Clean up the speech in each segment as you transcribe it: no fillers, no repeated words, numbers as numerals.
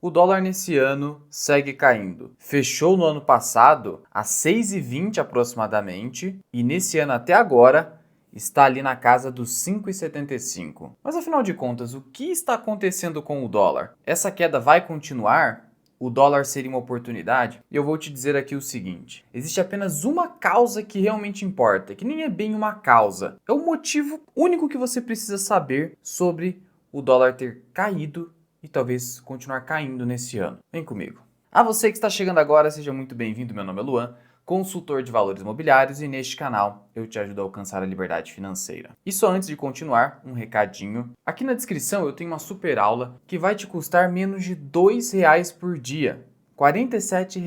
O dólar nesse ano segue caindo. Fechou no ano passado a 6,20 aproximadamente e nesse ano até agora está ali na casa dos 5,75. Mas afinal de contas, o que está acontecendo com o dólar? Essa queda vai continuar? O dólar seria uma oportunidade? E eu vou te dizer aqui o seguinte: existe apenas uma causa que realmente importa, que nem é bem uma causa. É o motivo único que você precisa saber sobre o dólar ter caído e talvez continuar caindo nesse ano. Vem comigo. A você que está chegando agora, seja muito bem-vindo. Meu nome é Luan, consultor de valores imobiliários, e neste canal eu te ajudo a alcançar a liberdade financeira. E só antes de continuar, um recadinho. Aqui na descrição eu tenho uma super aula que vai te custar menos de R$ 2 por dia, R$ 47.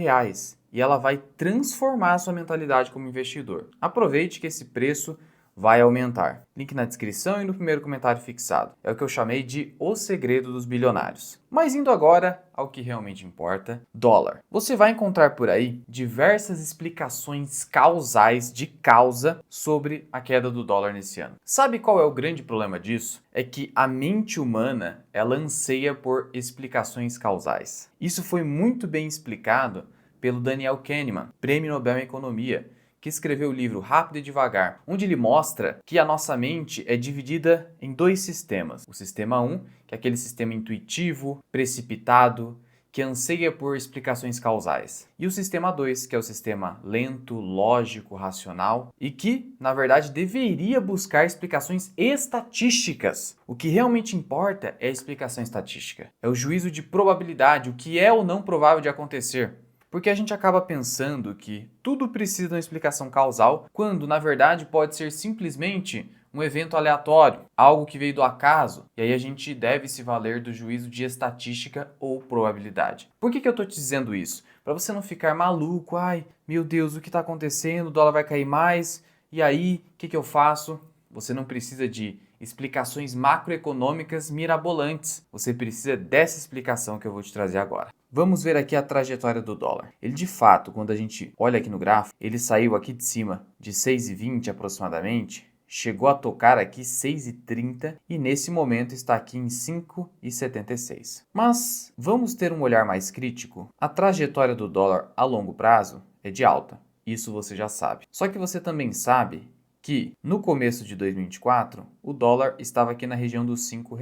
E ela vai transformar a sua mentalidade como investidor. Aproveite que esse preço vai aumentar. Link na descrição e no primeiro comentário fixado. É o que eu chamei de O Segredo dos Bilionários. Mas indo agora ao que realmente importa, dólar. Você vai encontrar por aí diversas explicações causais de causa sobre a queda do dólar nesse ano. Sabe qual é o grande problema disso? É que a mente humana, ela anseia por explicações causais. Isso foi muito bem explicado pelo Daniel Kahneman, Prêmio Nobel em Economia, que escreveu o livro Rápido e Devagar, onde ele mostra que a nossa mente é dividida em dois sistemas. O sistema 1, que é aquele sistema intuitivo, precipitado, que anseia por explicações causais. E o sistema 2, que é o sistema lento, lógico, racional, e que, na verdade, deveria buscar explicações estatísticas. O que realmente importa é a explicação estatística. É o juízo de probabilidade, o que é ou não provável de acontecer. Porque a gente acaba pensando que tudo precisa de uma explicação causal, quando na verdade pode ser simplesmente um evento aleatório, algo que veio do acaso, e aí a gente deve se valer do juízo de estatística ou probabilidade. Por que eu estou te dizendo isso? Para você não ficar maluco, ai meu Deus, o que está acontecendo? O dólar vai cair mais, e aí, o que eu faço? Você não precisa de explicações macroeconômicas mirabolantes. Você precisa dessa explicação que eu vou te trazer agora. Vamos ver aqui a trajetória do dólar. Ele de fato, quando a gente olha aqui no gráfico, ele saiu aqui de cima de 6,20 aproximadamente, chegou a tocar aqui 6,30 e nesse momento está aqui em 5,76. Mas vamos ter um olhar mais crítico. A trajetória do dólar a longo prazo é de alta. Isso você já sabe. Só que você também sabe que no começo de 2024 o dólar estava aqui na região dos R$ 5.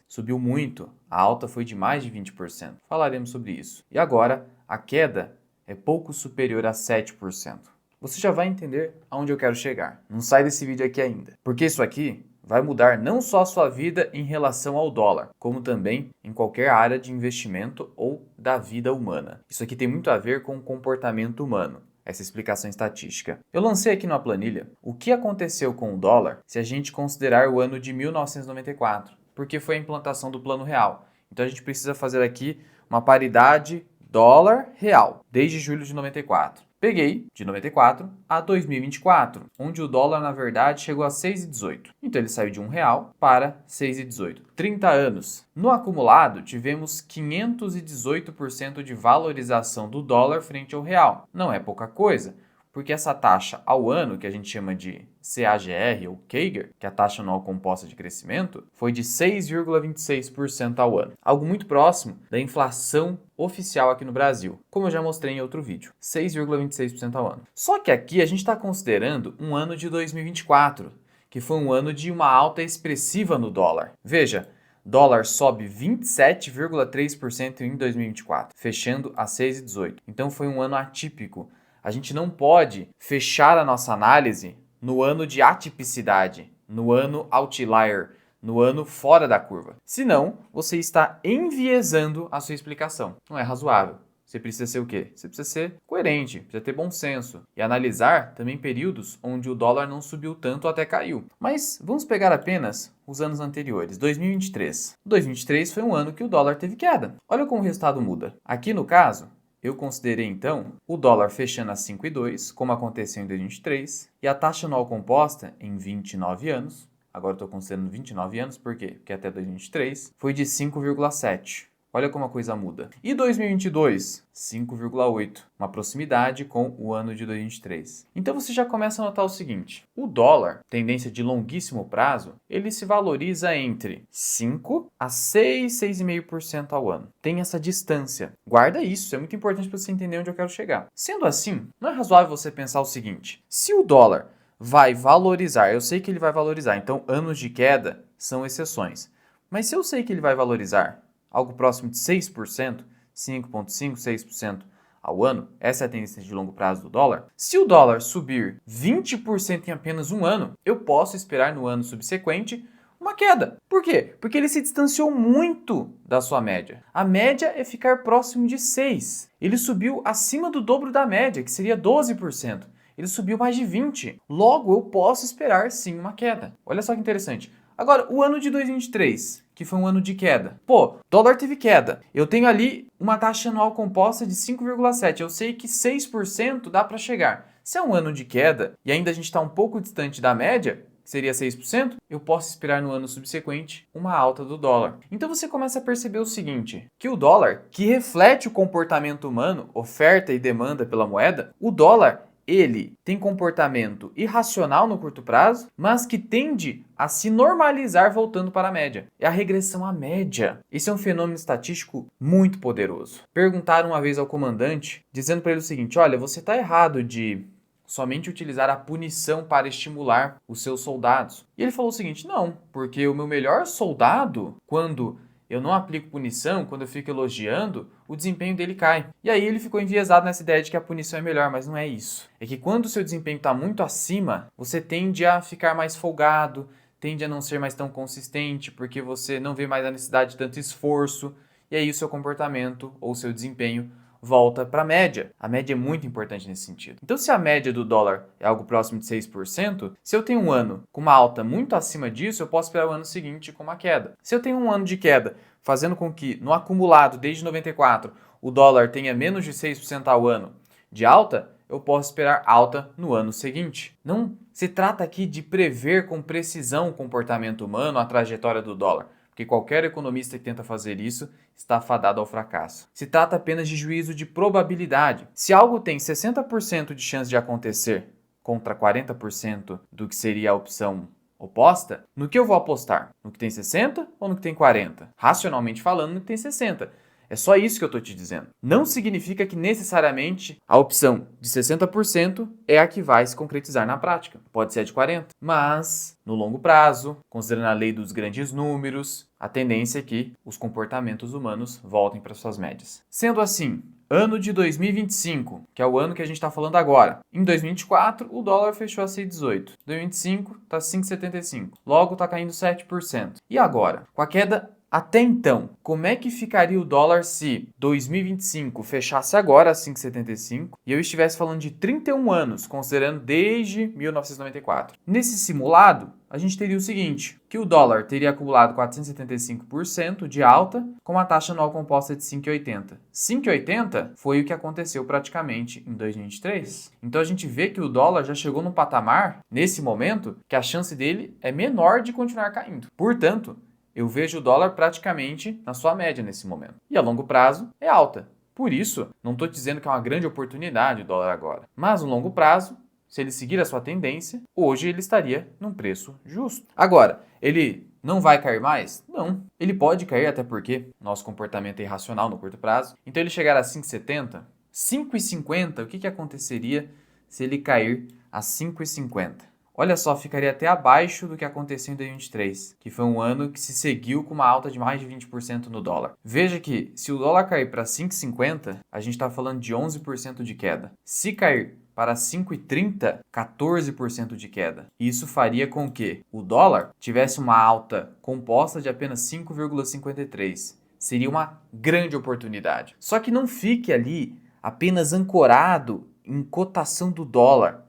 Subiu muito, a alta foi de mais de 20%. Falaremos sobre isso. E agora, a queda é pouco superior a 7%. Você já vai entender aonde eu quero chegar. Não sai desse vídeo aqui ainda, porque isso aqui vai mudar não só a sua vida em relação ao dólar, como também em qualquer área de investimento ou da vida humana. Isso aqui tem muito a ver com o comportamento humano. Essa explicação estatística. Eu lancei aqui numa planilha o que aconteceu com o dólar se a gente considerar o ano de 1994, porque foi a implantação do Plano Real. Então a gente precisa fazer aqui uma paridade dólar-real, desde julho de 94. Peguei de 94 a 2024, onde o dólar na verdade chegou a 6,18. Então ele saiu de R$ 1 para 6,18. 30 anos. No acumulado, tivemos 518% de valorização do dólar frente ao real. Não é pouca coisa, porque essa taxa ao ano, que a gente chama de CAGR ou CAGR, que é a taxa anual composta de crescimento, foi de 6,26% ao ano. Algo muito próximo da inflação oficial aqui no Brasil, como eu já mostrei em outro vídeo, 6,26% ao ano. Só que aqui a gente está considerando um ano de 2024, que foi um ano de uma alta expressiva no dólar. Veja, dólar sobe 27,3% em 2024, fechando a 6,18. Então foi um ano atípico. A gente não pode fechar a nossa análise no ano de atipicidade, no ano outlier, no ano fora da curva. Senão, você está enviesando a sua explicação. Não é razoável. Você precisa ser o quê? Você precisa ser coerente, precisa ter bom senso e analisar também períodos onde o dólar não subiu tanto ou até caiu. Mas vamos pegar apenas os anos anteriores, 2023. 2023 foi um ano que o dólar teve queda. Olha como o resultado muda. Aqui no caso, eu considerei então o dólar fechando a 5,2, como aconteceu em 2023, e a taxa anual composta em 29 anos, agora estou considerando 29 anos, por quê? Porque até 2023 foi de 5,7. Olha como a coisa muda. E 2022? 5,8, uma proximidade com o ano de 2023. Então você já começa a notar o seguinte: o dólar, tendência de longuíssimo prazo, ele se valoriza entre 5 a 6, 6,5% ao ano. Tem essa distância. Guarda isso, é muito importante para você entender onde eu quero chegar. Sendo assim, não é razoável você pensar o seguinte: se o dólar vai valorizar, eu sei que ele vai valorizar, então anos de queda são exceções. Mas se eu sei que ele vai valorizar algo próximo de 6%, 5,5%, 6% ao ano, essa é a tendência de longo prazo do dólar. Se o dólar subir 20% em apenas um ano, eu posso esperar no ano subsequente uma queda. Por quê? Porque ele se distanciou muito da sua média. A média é ficar próximo de 6%. Ele subiu acima do dobro da média, que seria 12%. Ele subiu mais de 20%. Logo, eu posso esperar sim uma queda. Olha só que interessante. Agora, o ano de 2023, que foi um ano de queda. Pô, dólar teve queda. Eu tenho ali uma taxa anual composta de 5,7. Eu sei que 6% dá para chegar. Se é um ano de queda e ainda a gente está um pouco distante da média, que seria 6%, eu posso esperar no ano subsequente uma alta do dólar. Então você começa a perceber o seguinte, que o dólar, que reflete o comportamento humano, oferta e demanda pela moeda, o dólar ele tem comportamento irracional no curto prazo, mas que tende a se normalizar voltando para a média. É a regressão à média. Esse é um fenômeno estatístico muito poderoso. Perguntaram uma vez ao comandante, dizendo para ele o seguinte: olha, você está errado de somente utilizar a punição para estimular os seus soldados. E ele falou o seguinte: não, porque o meu melhor soldado, quando eu não aplico punição, quando eu fico elogiando, o desempenho dele cai. E aí ele ficou enviesado nessa ideia de que a punição é melhor, mas não é isso. É que quando o seu desempenho está muito acima, você tende a ficar mais folgado, tende a não ser mais tão consistente, porque você não vê mais a necessidade de tanto esforço, e aí o seu comportamento ou o seu desempenho volta para a média. A média é muito importante nesse sentido. Então, se a média do dólar é algo próximo de 6%, se eu tenho um ano com uma alta muito acima disso, eu posso esperar o ano seguinte com uma queda. Se eu tenho um ano de queda, fazendo com que, no acumulado, desde 94, o dólar tenha menos de 6% ao ano de alta, eu posso esperar alta no ano seguinte. Não se trata aqui de prever com precisão o comportamento humano, a trajetória do dólar, porque qualquer economista que tenta fazer isso está fadado ao fracasso. Se trata apenas de juízo de probabilidade. Se algo tem 60% de chance de acontecer contra 40% do que seria a opção oposta, no que eu vou apostar? No que tem 60 ou no que tem 40? Racionalmente falando, no que tem 60. É só isso que eu estou te dizendo. Não significa que necessariamente a opção de 60% é a que vai se concretizar na prática. Pode ser a de 40%. Mas, no longo prazo, considerando a lei dos grandes números, a tendência é que os comportamentos humanos voltem para suas médias. Sendo assim, ano de 2025, que é o ano que a gente está falando agora. Em 2024, o dólar fechou a 6,18. Em 2025, está 5,75. Logo, está caindo 7%. E agora? Com a queda até então, como é que ficaria o dólar se 2025 fechasse agora a 5,75 e eu estivesse falando de 31 anos, considerando desde 1994? Nesse simulado, a gente teria o seguinte, que o dólar teria acumulado 475% de alta com uma taxa anual composta de 5,80. 5,80 foi o que aconteceu praticamente em 2023. Então a gente vê que o dólar já chegou num patamar, nesse momento, que a chance dele é menor de continuar caindo. Portanto, eu vejo o dólar praticamente na sua média nesse momento. E a longo prazo é alta. Por isso, não estou dizendo que é uma grande oportunidade o dólar agora. Mas no longo prazo, se ele seguir a sua tendência, hoje ele estaria num preço justo. Agora, ele não vai cair mais? Não. Ele pode cair até porque nosso comportamento é irracional no curto prazo. Então ele chegar a 5,70, 5,50, o que aconteceria se ele cair a 5,50? Olha só, ficaria até abaixo do que aconteceu em 2023, que foi um ano que se seguiu com uma alta de mais de 20% no dólar. Veja que, se o dólar cair para 5,50, a gente está falando de 11% de queda. Se cair para 5,30, 14% de queda. Isso faria com que o dólar tivesse uma alta composta de apenas 5,53. Seria uma grande oportunidade. Só que não fique ali apenas ancorado em cotação do dólar.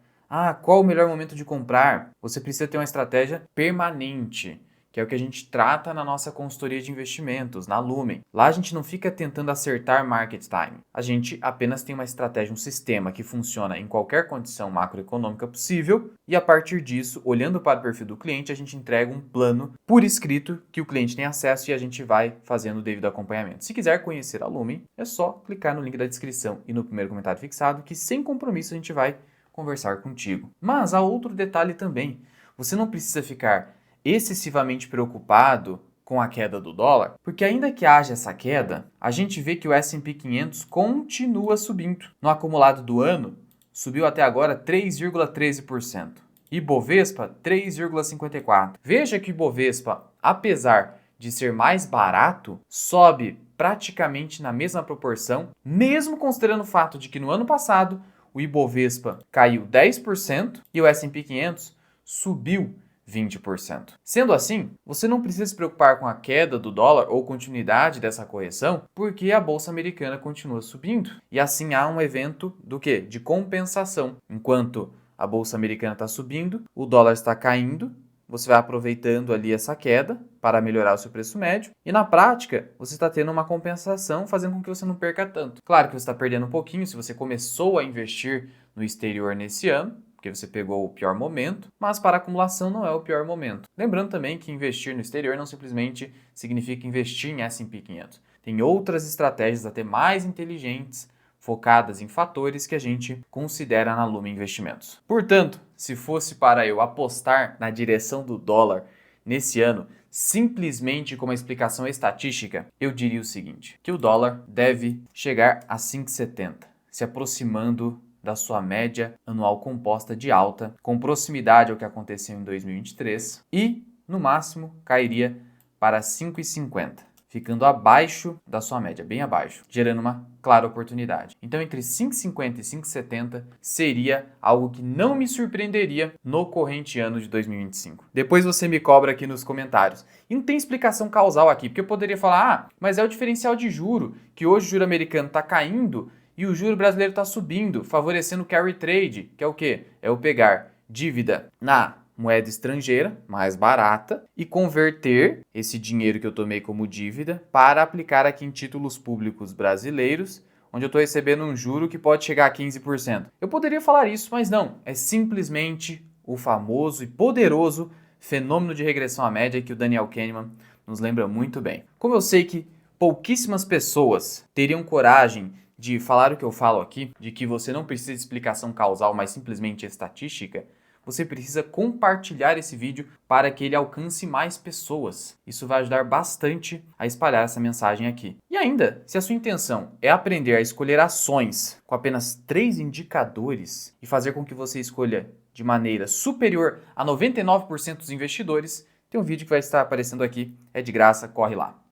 Qual o melhor momento de comprar? Você precisa ter uma estratégia permanente, que é o que a gente trata na nossa consultoria de investimentos, na Lumen. Lá a gente não fica tentando acertar market time. A gente apenas tem uma estratégia, um sistema que funciona em qualquer condição macroeconômica possível e a partir disso, olhando para o perfil do cliente, a gente entrega um plano por escrito que o cliente tem acesso e a gente vai fazendo o devido acompanhamento. Se quiser conhecer a Lumen, é só clicar no link da descrição e no primeiro comentário fixado que sem compromisso a gente vai conversar contigo. Mas há outro detalhe também. Você não precisa ficar excessivamente preocupado com a queda do dólar, porque ainda que haja essa queda, a gente vê que o S&P 500 continua subindo. No acumulado do ano, subiu até agora 3,13%. Ibovespa, 3,54%. Veja que o Ibovespa, apesar de ser mais barato, sobe praticamente na mesma proporção, mesmo considerando o fato de que no ano passado o Ibovespa caiu 10% e o S&P 500 subiu 20%. Sendo assim, você não precisa se preocupar com a queda do dólar ou continuidade dessa correção, porque a bolsa americana continua subindo. E assim há um evento do quê? De compensação. Enquanto a bolsa americana está subindo, o dólar está caindo, você vai aproveitando ali essa queda para melhorar o seu preço médio e na prática você está tendo uma compensação fazendo com que você não perca tanto. Claro que você está perdendo um pouquinho se você começou a investir no exterior nesse ano, porque você pegou o pior momento, mas para acumulação não é o pior momento. Lembrando também que investir no exterior não simplesmente significa investir em S&P 500. Tem outras estratégias até mais inteligentes, focadas em fatores que a gente considera na Lumen Investimentos. Portanto, se fosse para eu apostar na direção do dólar nesse ano, simplesmente com uma explicação estatística, eu diria o seguinte, que o dólar deve chegar a 5,70, se aproximando da sua média anual composta de alta, com proximidade ao que aconteceu em 2023, e, no máximo, cairia para 5,50, ficando abaixo da sua média, bem abaixo, gerando uma clara oportunidade. Então, entre 5,50 e 5,70 seria algo que não me surpreenderia no corrente ano de 2025. Depois você me cobra aqui nos comentários. E não tem explicação causal aqui, porque eu poderia falar, mas é o diferencial de juro, que hoje o juro americano está caindo e o juro brasileiro está subindo, favorecendo o carry trade, que é o quê? É o pegar dívida na moeda estrangeira, mais barata, e converter esse dinheiro que eu tomei como dívida para aplicar aqui em títulos públicos brasileiros, onde eu estou recebendo um juro que pode chegar a 15%. Eu poderia falar isso, mas não. É simplesmente o famoso e poderoso fenômeno de regressão à média que o Daniel Kahneman nos lembra muito bem. Como eu sei que pouquíssimas pessoas teriam coragem de falar o que eu falo aqui, de que você não precisa de explicação causal, mas simplesmente estatística, você precisa compartilhar esse vídeo para que ele alcance mais pessoas. Isso vai ajudar bastante a espalhar essa mensagem aqui. E ainda, se a sua intenção é aprender a escolher ações com apenas 3 indicadores e fazer com que você escolha de maneira superior a 99% dos investidores, tem um vídeo que vai estar aparecendo aqui, é de graça, corre lá.